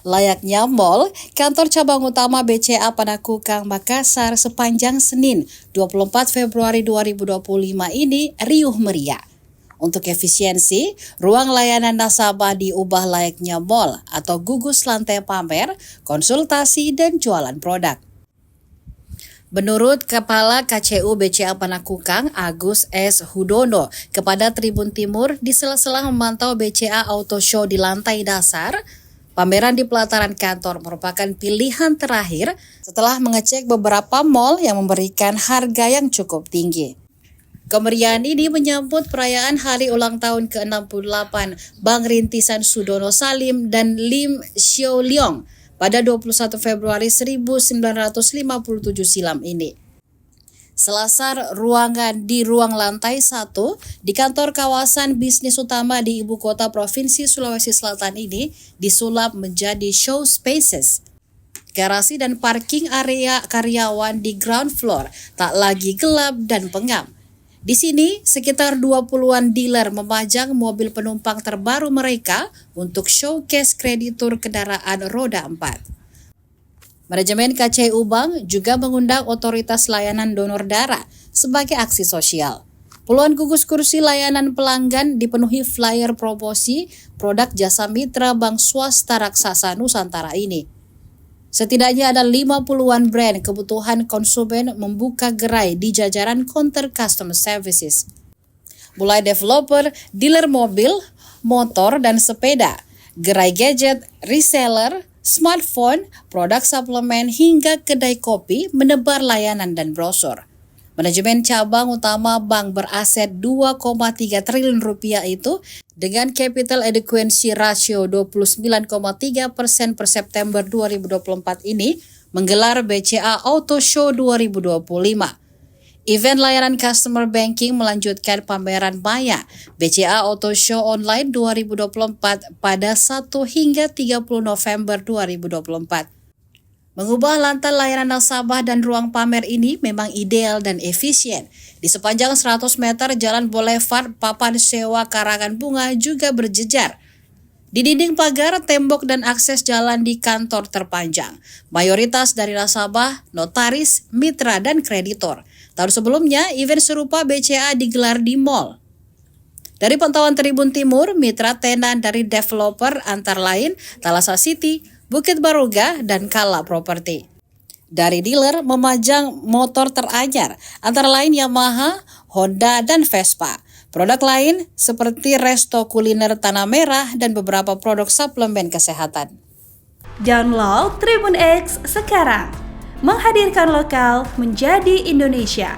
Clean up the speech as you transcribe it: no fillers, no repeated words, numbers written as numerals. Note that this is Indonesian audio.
Layaknya mal, kantor cabang utama BCA Panakukang Makassar sepanjang Senin 24 Februari 2025 ini riuh meriah. Untuk efisiensi, ruang layanan nasabah diubah layaknya mal atau gugus lantai pamer, konsultasi, dan jualan produk. Menurut Kepala KCU BCA Panakukang Agus S. Hudono kepada Tribun Timur, di sela-sela memantau BCA Auto Show di lantai dasar, pameran di pelataran kantor merupakan pilihan terakhir setelah mengecek beberapa mal yang memberikan harga yang cukup tinggi. Kemeriahan ini menyambut perayaan hari ulang tahun ke-68 Bank Rintisan Sudono Salim dan Lim Xiao Leong pada 21 Februari 1957 silam ini. Selasar ruangan di ruang lantai 1 di kantor kawasan bisnis utama di ibu kota Provinsi Sulawesi Selatan ini disulap menjadi show spaces. Garasi dan parking area karyawan di ground floor tak lagi gelap dan pengam. Di sini, sekitar 20-an dealer memajang mobil penumpang terbaru mereka untuk showcase kreditur kendaraan roda 4. Manajemen KCU Bank juga mengundang otoritas layanan donor darah sebagai aksi sosial. Puluhan gugus kursi layanan pelanggan dipenuhi flyer promosi produk jasa mitra bank swasta raksasa Nusantara ini. Setidaknya ada 50-an brand kebutuhan konsumen membuka gerai di jajaran counter customer services. Mulai developer, dealer mobil, motor dan sepeda, gerai gadget, reseller, smartphone, produk suplemen hingga kedai kopi menebar layanan dan brosur. Manajemen cabang utama bank beraset 2,3 triliun rupiah itu dengan capital adequacy ratio 29,3% per September 2024 ini menggelar BCA Auto Show 2025. Event layanan customer banking melanjutkan pameran Maya BCA Auto Show Online 2024 pada 1 hingga 30 November 2024. Mengubah lantai layanan nasabah dan ruang pamer ini memang ideal dan efisien. Di sepanjang 100 meter Jalan Boulevard, papan sewa karangan bunga juga berjejar. Di dinding pagar, tembok dan akses jalan di kantor terpanjang. Mayoritas dari nasabah, notaris, mitra, dan kreditor. Tahun sebelumnya, event serupa BCA digelar di mal. Dari pantauan Tribun Timur, mitra tenan dari developer antara lain Thalassa City, Bukit Baruga, dan Kala Property. Dari dealer memajang motor teranyar, antara lain Yamaha, Honda, dan Vespa. Produk lain seperti resto kuliner Tanah Merah dan beberapa produk suplemen kesehatan. Download Tribun X sekarang, menghadirkan lokal menjadi Indonesia.